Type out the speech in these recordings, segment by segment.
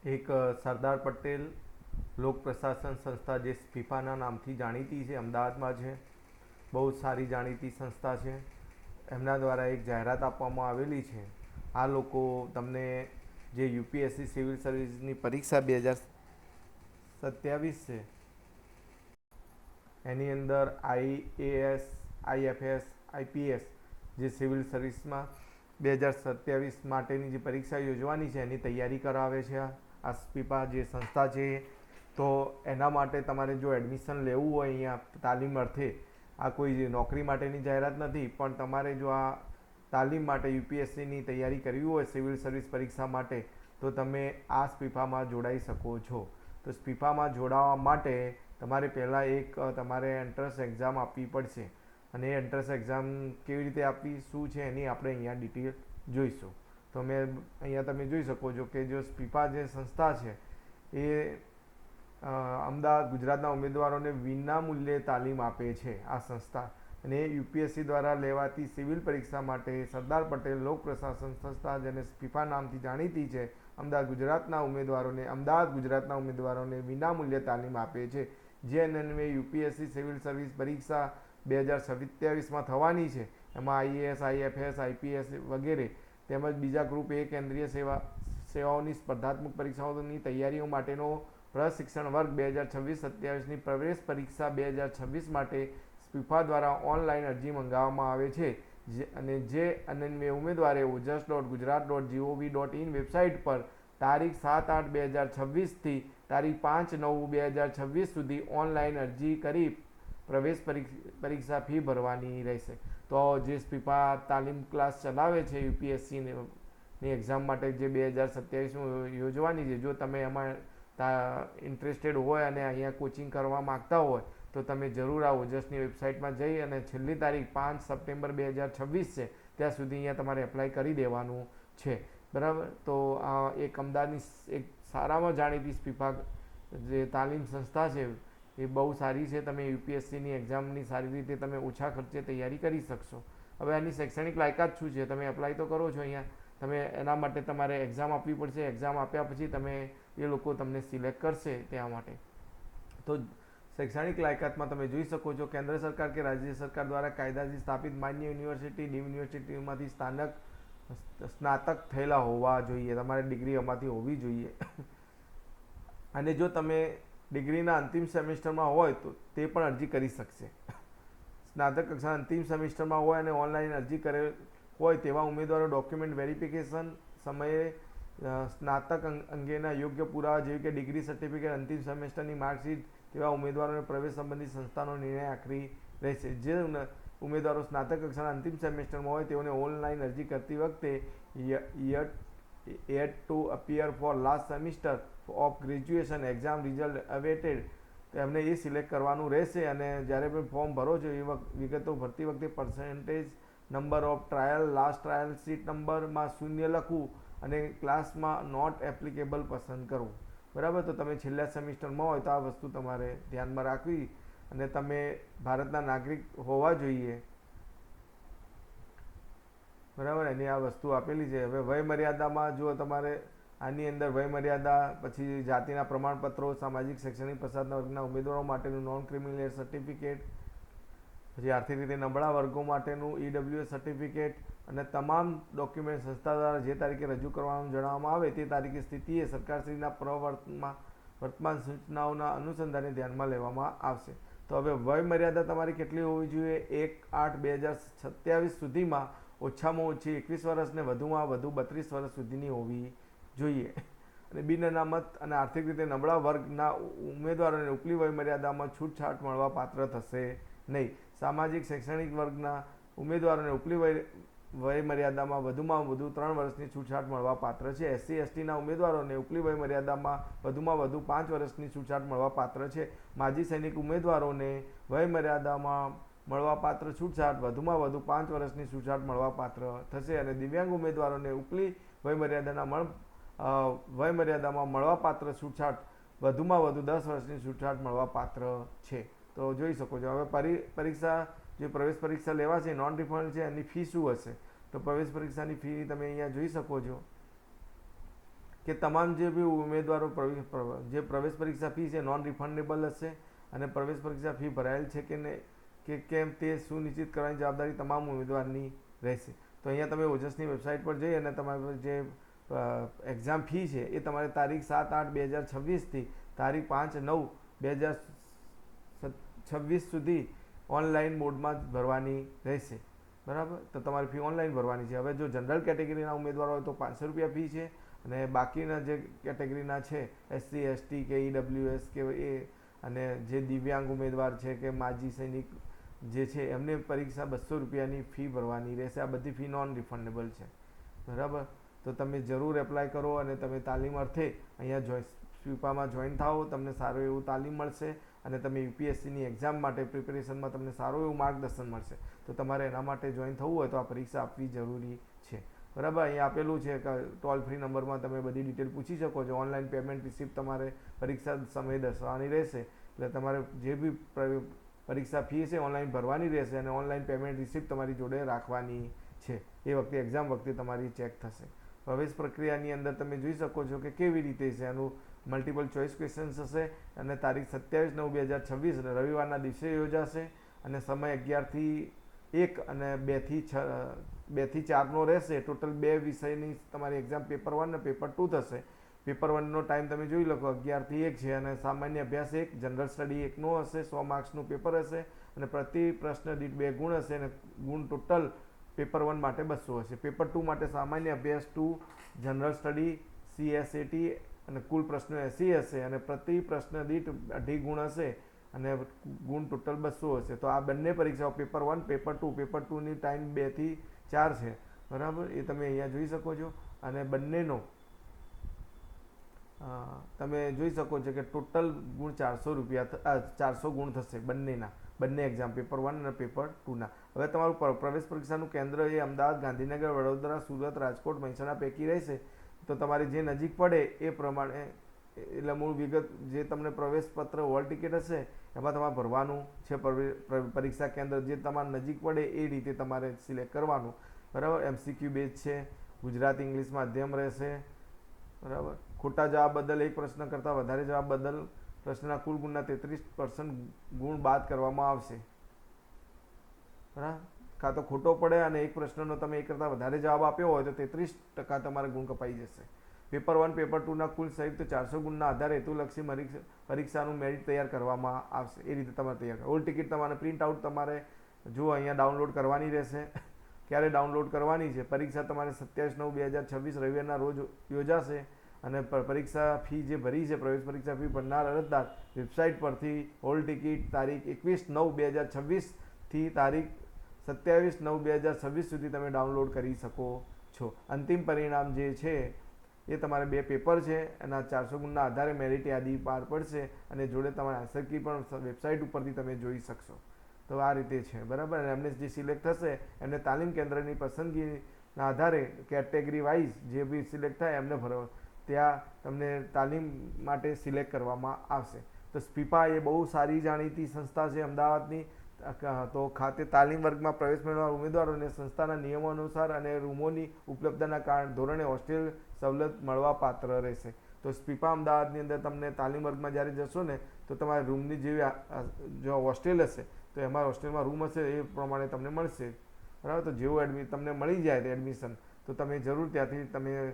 એક સરદાર પટેલ લોક પ્રશાસન સંસ્થા જે ફીફાના નામથી જાણીતી છે, અમદાવાદમાં છે. બહુ સારી જાણીતી સંસ્થા છે. એમના દ્વારા એક જાહેરાત આપવામાં આવેલી છે. આ લોકો તમને જે યુપીએસસી સિવિલ સર્વિસની પરીક્ષા 2027 છે એની અંદર આઈએએસ, આઈએફએસ, આઈપીએસ જે સિવિલ સર્વિસમાં 2027 માટેની જે પરીક્ષા યોજવાની છે એની તૈયારી કરાવે છે આ સ્પીપા જે સંસ્થા છે. તો એના માટે તમારે જો એડમિશન લેવું હોય અહીંયા તાલીમ અર્થે, આ કોઈ નોકરી માટેની જાહેરાત નથી, પણ તમારે જો આ તાલીમ માટે યુપીએસસીની તૈયારી કરવી હોય સિવિલ સર્વિસ પરીક્ષા માટે, તો તમે આ સ્પીફામાં જોડાઈ શકો છો. તો સ્પીફામાં જોડાવા માટે તમારે પહેલાં એક તમારે એન્ટ્રન્સ એક્ઝામ આપવી પડશે. અને એ એન્ટ્રન્સ એક્ઝામ કેવી રીતે આપવી, શું છે, એની આપણે અહીંયા ડિટેલ જોઈશું. તો મેં અહીંયા તમે જોઈ શકો છો કે જો સ્પીફા જે સંસ્થા છે એ અમદાવાદ ગુજરાતના ઉમેદવારોને વિના મૂલ્યે તાલીમ આપે છે આ સંસ્થા. અને યુપીએસસી દ્વારા લેવાતી સિવિલ પરીક્ષા માટે સરદાર પટેલ લોક પ્રશાસન સંસ્થા, જેને સ્પીફા નામથી જાણીતી છે, અમદાવાદ ગુજરાતના ઉમેદવારોને વિના મૂલ્યે તાલીમ આપે છે. જે અન્વયે યુપીએસસી સિવિલ સર્વિસ પરીક્ષા 2027માં થવાની છે, એમાં આઈએએસ, આઈએફએસ, આઈપીએસ વગેરે તેમજ બીજા ગ્રુપ એ કેન્દ્રીય સેવાઓની સ્પર્ધાત્મક પરીક્ષાઓની તૈયારીઓ માટેનો પ્રશિક્ષણ વર્ગ 2026-27ની પ્રવેશ પરીક્ષા 2026 માટે સ્પીફા દ્વારા ઓનલાઈન અરજી મંગાવવામાં આવે છે. અને જે અન્વયે ઉમેદવારે ojas.gujarat.gov.in વેબસાઇટ પર તારીખ 7/8/2026થી તારીખ 5/9/2026 સુધી ઓનલાઈન અરજી કરી પ્રવેશ પરીક્ષા ફી ભરવાની રહેશે. તો જે સ્પીફા તાલીમ ક્લાસ ચલાવે છે યુપીએસસીની એક્ઝામ માટે જે 2027 યોજવાની છે, જો તમે એમાં ઇન્ટરેસ્ટેડ હોય અને અહીંયા કોચિંગ કરવા માગતા હોય તો તમે જરૂર આ ઓજસની વેબસાઇટમાં જઈ અને છેલ્લી તારીખ 5 સપ્ટેમ્બર 2026 છે ત્યાં સુધી અહીંયા તમારે એપ્લાય કરી દેવાનું છે. બરાબર. તો આ એક અમદાવાદની એક સારામાં જાણીતી સ્પીફા જે તાલીમ સંસ્થા છે એ બહુ સારી છે. તમે યુપીએસસીની એક્ઝામની સારી રીતે તમે ઓછા ખર્ચે તૈયારી કરી શકશો. હવે આની શૈક્ષણિક લાયકાત શું છે, તમે એપ્લાય તો કરો છો અહીંયા, તમે એના માટે તમારે એક્ઝામ આપવી પડશે. એક્ઝામ આપ્યા પછી એ લોકો તમને સિલેક્ટ કરશે ત્યાં માટે. તો શૈક્ષણિક લાયકાતમાં તમે જોઈ શકો છો, કેન્દ્ર સરકાર કે રાજ્ય સરકાર દ્વારા કાયદાથી સ્થાપિત માન્ય યુનિવર્સિટી, ડીમ યુનિવર્સિટીમાંથી સ્નાતક થયેલા હોવા જોઈએ. તમારે ડિગ્રી એમાંથી હોવી જોઈએ. અને જો તમે ડિગ્રીના અંતિમ સેમેસ્ટરમાં હોય તો તે પણ અરજી કરી શકશે. સ્નાતક કક્ષા અંતિમ સેમેસ્ટરમાં હોય અને ઓનલાઈન અરજી કરેલ હોય તેવા ઉમેદવારો ડોક્યુમેન્ટ વેરિફિકેશન સમયે સ્નાતક અંગેના યોગ્ય પુરાવા જેવી કે ડિગ્રી સર્ટિફિકેટ, અંતિમ સેમેસ્ટરની માર્કશીટ તેવા ઉમેદવારોને પ્રવેશ સંબંધિત સંસ્થાનો નિર્ણય આખરી રહેશે. જે ઉમેદવારો સ્નાતક કક્ષાના અંતિમ સેમેસ્ટરમાં હોય તેઓને ઓનલાઈન અરજી કરતી વખતે yet to appear for last semester of graduation exam result awaited એમને એ સિલેક્ટ કરવાનું રહેશે. અને જ્યારે પણ ફોર્મ ભરો છો એ વિગતો ભરતી વખતે percentage number of trial, last trial seat નંબરમાં 0 લખવું અને ક્લાસમાં નોટ એપ્લિકેબલ પસંદ કરવું. બરાબર. તો તમે છેલ્લા સેમિસ્ટરમાં હોય તો આ વસ્તુ તમારે ધ્યાનમાં રાખવી. અને તમે ભારતના નાગરિક હોવા જોઈએ. બરાબર. એની આ વસ્તુ આપેલી છે. હવે વય મર્યાદામાં જો તમારે આની અંદર વય મર્યાદા, પછી જાતિના પ્રમાણપત્રો, સામાજિક શૈક્ષણિક પછાત વર્ગના ઉમેદવારો માટેનું નોન ક્રિમિનલ સર્ટિફિકેટ, પછી આર્થિક રીતે નબળા વર્ગો માટેનું ઈડબ્લ્યુએસ સર્ટિફિકેટ અને તમામ ડોક્યુમેન્ટ સંસ્થા દ્વારા જે તારીખે રજૂ કરવાનું જણાવવામાં આવે તે તારીખે સ્થિતિએ સરકારશ્રીના વર્તમાન સૂચનાઓના અનુસંધાને ધ્યાનમાં લેવામાં આવશે. તો હવે વય મર્યાદા તમારી કેટલી હોવી જોઈએ? 1/8/2027 સુધીમાં ઓછામાં ઓછી 21 વર્ષ ને વધુમાં વધુ 32 વર્ષ સુધીની હોવી જોઈએ. અને બિન અનામત અને આર્થિક રીતે નબળા વર્ગના ઉમેદવારોને ઉપલી વય મર્યાદામાં છૂટછાટ મળવા પાત્ર થશે નહીં. સામાજિક શૈક્ષણિક વર્ગના ઉમેદવારોને ઉપલી વય મર્યાદામાં વધુમાં વધુ 3 વર્ષની છૂટછાટ મળવા પાત્ર છે. એસસી એસટીના ઉમેદવારોને ઉપલી વય મર્યાદામાં વધુમાં વધુ 5 વર્ષની છૂટછાટ મળવા પાત્ર છે. માજી સૈનિક ઉમેદવારોને વય મર્યાદામાં મળવાપાત્ર છૂટછાટ વધુમાં વધુ 5 વર્ષની છૂટછાટ મળવાપાત્ર થશે. અને દિવ્યાંગ ઉમેદવારોને ઉપલી વય મર્યાદામાં મળવાપાત્ર છૂટછાટ વધુમાં વધુ 10 વર્ષની છૂટછાટ મળવાપાત્ર છે. તો જોઈ શકો છો. હવે પરીક્ષા જે પ્રવેશ પરીક્ષા લેવાશે નોન રિફંડ છે, એની ફી શું હશે? તો પ્રવેશ પરીક્ષાની ફી તમે અહીંયા જોઈ શકો છો. કે તમામ જે બી ઉમેદવારો જે પ્રવેશ પરીક્ષા ફી છે નોન રિફંડેબલ હશે અને પ્રવેશ પરીક્ષા ફી ભરાયેલ છે કે નહીં કે કેમ તે સુનિશ્ચિત કરવાની જવાબદારી તમામ ઉમેદવારની રહેશે. તો અહીંયા તમે ઓજસની વેબસાઇટ પર જઈ અને તમારે જે એક્ઝામ ફી છે એ તમારે તારીખ 7/8/2026થી તારીખ 5/9/2026 સુધી ઓનલાઈન મોડમાં જ ભરવાની રહેશે. બરાબર, તો તમારી ફી ઓનલાઈન ભરવાની છે. હવે જો જનરલ કેટેગરીના ઉમેદવારો હોય તો 500 રૂપિયા ફી છે અને બાકીના જે કેટેગરીના છે SC ST કે EWS કે એ અને જે દિવ્યાંગ ઉમેદવાર છે કે માજી સૈનિક જે છે એમને પરીક્ષા 200 રૂપિયાની ફી ભરવાની રહેશે. આ બધી ફી નોન રિફંડેબલ છે. બરાબર, તો તમે જરૂર એપ્લાય કરો અને તમે તાલીમ અર્થે અહીંયા સ્વીપામાં જોઈન થાઓ. તમને સારું એવું તાલીમ મળશે અને તમે UPSCની એક્ઝામ માટે પ્રિપેરેશનમાં તમને સારું એવું માર્ગદર્શન મળશે. તો તમારે એના માટે જોઈન થવું હોય તો આ પરીક્ષા આપવી જરૂરી છે. બરાબર, અહીંયા આપેલું છે કે ટોલ ફ્રી નંબરમાં તમે બધી ડિટેલ પૂછી શકો છો. ઓનલાઈન પેમેન્ટ રિસિપ્ટ તમારે પરીક્ષા સમયે દર્શાવવાની રહેશે. એટલે તમારે જે બી પરીક્ષા ફી છે ઓનલાઈન ભરવાની રહેશે અને ઓનલાઈન પેમેન્ટ રિસિપ્ટ તમારી જોડે રાખવાની છે. એ વખતે એક્ઝામ વખતે તમારી ચેક થશે. પ્રવેશ પ્રક્રિયાની અંદર તમે જોઈ શકો છો કે કેવી રીતે છે. એનું મલ્ટિપલ ચોઇસ ક્વેશ્ચન્સ હશે અને તારીખ 27/9/2026 રવિવારના દિવસે યોજાશે અને સમય 11 થી 1 અને 2 થી 4નો રહેશે. ટોટલ 2 વિષયની તમારી એક્ઝામ પેપર 1 અને પેપર 2 થશે. પેપર 1નો ટાઈમ તમે જોઈ લો 11 થી 1 છે અને સામાન્ય અભ્યાસ 1, જનરલ સ્ટડી 1નો હશે. 100 માર્ક્સનું પેપર હશે અને પ્રતિ પ્રશ્ન દીઠ 2 ગુણ હશે અને ગુણ ટોટલ પેપર 1 માટે 200 હશે. પેપર 2 માટે સામાન્ય અભ્યાસ 2, જનરલ સ્ટડી, CSAT અને કુલ પ્રશ્નો 80 હશે અને પ્રતિ પ્રશ્ન દીઠ 2.5 ગુણ હશે અને ગુણ ટોટલ 200 હશે. તો આ બંને પરીક્ષાઓ પેપર 1, પેપર 2, પેપર 2ની ટાઈમ 2 થી 4 છે. બરાબર, એ તમે અહીંયા જોઈ શકો છો અને બંનેનો તમે જોઈ શકો છો કે ટોટલ ગુણ 400 રૂપિયા 400 ગુણ થશે બંને એક્ઝામ પેપર 1 અને પેપર 2ના. હવે તમારું પ્રવેશ પરીક્ષાનું કેન્દ્ર એ અમદાવાદ, ગાંધીનગર, વડોદરા, સુરત, રાજકોટ, મહેસાણા પૈકી રહેશે. તો તમારે જે નજીક પડે એ પ્રમાણે એટલે મૂળ વિગત જે તમને પ્રવેશ પત્ર હોલ ટિકિટ હશે એમાં તમારે ભરવાનું છે. પરીક્ષા કેન્દ્ર જે તમારે નજીક પડે એ રીતે તમારે સિલેક્ટ કરવાનું. બરાબર, MCQ બેઝ છે, ગુજરાતી ઇંગ્લિશ માધ્યમ રહેશે. બરાબર, ખોટા જવાબ બદલ 1 પ્રશ્ન કરતાં વધારે જવાબ બદલ પ્રશ્નના કુલ ગુણના 33% ગુણ બાદ કરવામાં આવશે. બરાબર, કાં તો ખોટો પડે અને 1 પ્રશ્નનો તમે 1 કરતાં વધારે જવાબ આપ્યો હોય તો 33% તમારે ગુણ કપાઈ જશે. પેપર 1, પેપર 2ના કુલ સંયુક્ત 400 ગુણના આધારે હેતુલક્ષી પરીક્ષાનું મેરિટ તૈયાર કરવામાં આવશે. એ રીતે તમારે તૈયાર કરો. હોલ ટિકિટ તમારે પ્રિન્ટ આઉટ તમારે જો અહીંયા ડાઉનલોડ કરવાની રહેશે. ક્યારે ડાઉનલોડ કરવાની છે? પરીક્ષા તમારે 27/9/2026 રવિવારના રોજ યોજાશે અને પરીક્ષા ફી જે ભરી છે પ્રવેશ પરીક્ષા ફી ભરનાર અરજદાર વેબસાઇટ પરથી હોલ ટિકિટ તારીખ 21/9/2026થી તારીખ 27/9/2026 સુધી તમે ડાઉનલોડ કરી શકો છો. અંતિમ પરિણામ જે છે એ તમારે 2 પેપર છે એના 400 ગુણના આધારે મેરિટ યાદી બહાર પડશે અને જોડે તમારે આન્સર કી પણ વેબસાઇટ ઉપરથી તમે જોઈ શકશો. તો આ રીતે છે. બરાબર, અને એમને જે સિલેક્ટ થશે એમને તાલીમ કેન્દ્રની પસંદગીના આધારે કેટેગરી વાઇઝ જે બી સિલેક્ટ થાય એમને ત્યાં તમને તાલીમ માટે સિલેક્ટ કરવામાં આવશે. તો સ્પીપા એ બહુ સારી જાણીતી સંસ્થા છે અમદાવાદની. તો ખાતે તાલીમ વર્ગમાં પ્રવેશ મેળવનાર ઉમેદવારોને સંસ્થાના નિયમો અનુસાર અને રૂમોની ઉપલબ્ધતાના ધોરણે હોસ્ટેલ સવલત મળવા પાત્ર રહેશે. તો સ્પીપા અમદાવાદની અંદર તમને તાલીમ વર્ગમાં જ્યારે જશો ને તો તમારે રૂમની જેવી જો હોસ્ટેલ હશે તો એમાં હોસ્ટેલમાં રૂમ હશે એ પ્રમાણે તમને મળશે. બરાબર, તો જેવું તમને મળી જાય એડમિશન તો તમે જરૂર ત્યાંથી તમે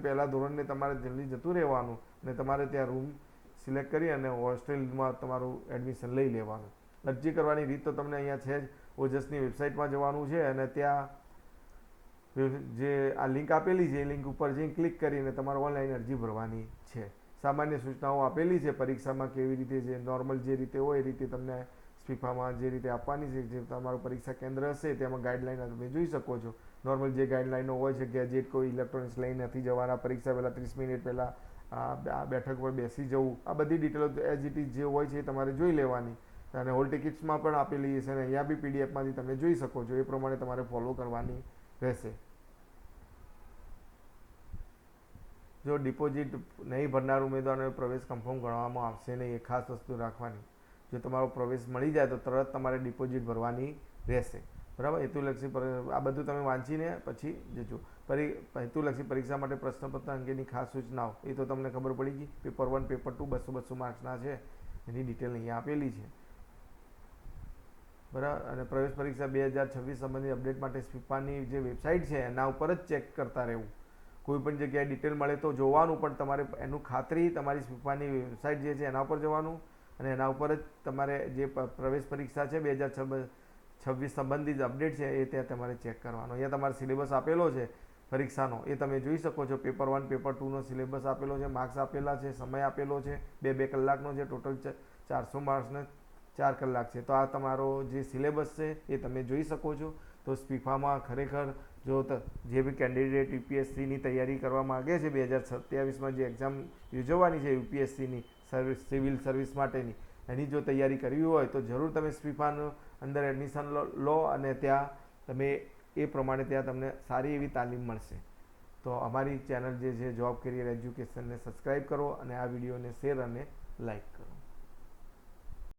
પહેલાં ધોરણને તમારે જલ્દી જતું રહેવાનું અને તમારે ત્યાં રૂમ સિલેક્ટ કરી અને હોસ્ટેલમાં તમારું એડમિશન લઈ લેવાનું. અરજી કરવાની રીત તો તમને અહીંયા છે જ. ઓજસની વેબસાઇટમાં જવાનું છે અને ત્યાં જે આ લિંક આપેલી છે એ લિંક ઉપર જઈને ક્લિક કરીને તમારે ઓનલાઈન અરજી ભરવાની છે. સામાન્ય સૂચનાઓ આપેલી છે પરીક્ષામાં કેવી રીતે છે નોર્મલ જે રીતે હોય એ રીતે તમને સ્પીફામાં જે રીતે આપવાની છે. જે તમારું પરીક્ષા કેન્દ્ર હશે તેમાં ગાઈડલાઈન તમે જોઈ શકો છો. નોર્મલ જે ગાઈડલાઈનો હોય છે ગેજેટ કોઈ ઇલેક્ટ્રોનિક્સ લઈ નથી જવાના, પરીક્ષા પહેલાં 30 મિનિટ પહેલાં આ બેઠક પર બેસી જવું, આ બધી ડિટેલો એઝ ઇટ ઇઝ જે હોય છે એ તમારે જોઈ લેવાની. અને હોલ ટિકિટ્સમાં પણ આપેલી છે અને અહીંયા બી PDF તમે જોઈ શકો છો. એ પ્રમાણે તમારે ફોલો કરવાની રહેશે. જો ડિપોઝિટ નહીં ભરનાર ઉમેદવારોને પ્રવેશ કન્ફર્મ ગણવામાં આવશે નહીં, એ ખાસ વસ્તુ રાખવાની. જો તમારો પ્રવેશ મળી જાય તો તરત તમારે ડિપોઝિટ ભરવાની રહેશે. બરાબર, હેતુલક્ષી આ બધું તમે વાંચીને પછી જજો. હેતુલક્ષી પરીક્ષા માટે પ્રશ્નપત્ર અંગેની ખાસ સૂચનાઓ એ તો તમને ખબર પડી ગઈ. પેપર 1 પેપર 2 200 માર્ક્સના છે, એની ડિટેલ અહીંયા આપેલી છે, બરાબર. અને પ્રવેશ પરીક્ષા 2026 સંબંધિત અપડેટ માટે સ્પીપાની જે વેબસાઇટ છે એના ઉપર જ ચેક કરતા રહેવું. કોઈ પણ જગ્યાએ ડિટેલ મળે તો જોવાનું, પણ તમારે એનું ખાતરી તમારી સ્પીપાની વેબસાઇટ જે છે એના ઉપર જવાનું, અને એના ઉપર જ તમારે જે પ્રવેશ પરીક્ષા છે 2026 સંબંધિત અપડેટ છે એ ત્યાં તમારે ચેક કરવાનો. અહીંયા તમારે સિલેબસ આપેલો છે પરીક્ષાનો, એ તમે જોઈ શકો છો. પેપર 1 પેપર 2નો સિલેબસ આપેલો છે, માર્ક્સ આપેલા છે, સમય આપેલો છે, 2 કલાકનો છે, ટોટલ 400 માર્ક્સને 4 કલાક છે. તો આ તમારો જે સિલેબસ છે એ તમે જોઈ શકો છો. તો સ્પીફામાં ખરેખર જો જે બી કેન્ડિડેટ યુપીએસસીની તૈયારી કરવા માગે છે 2027માં જે એક્ઝામ યોજવાની છે યુપીએસસીની સિવિલ સર્વિસ માટેની, એની જો તૈયારી કરવી હોય તો જરૂર તમે સ્પીફાનો અંદર એડમિશન લો, અને ત્યાં તમે એ પ્રમાણે ત્યાં તમને સારી એવી તાલીમ મળશે. તો અમારી ચેનલ જે છે જોબ કેરિયર એજ્યુકેશનને સબસ્ક્રાઈબ કરો, અને આ વિડીયોને શેર અને લાઈક કરો.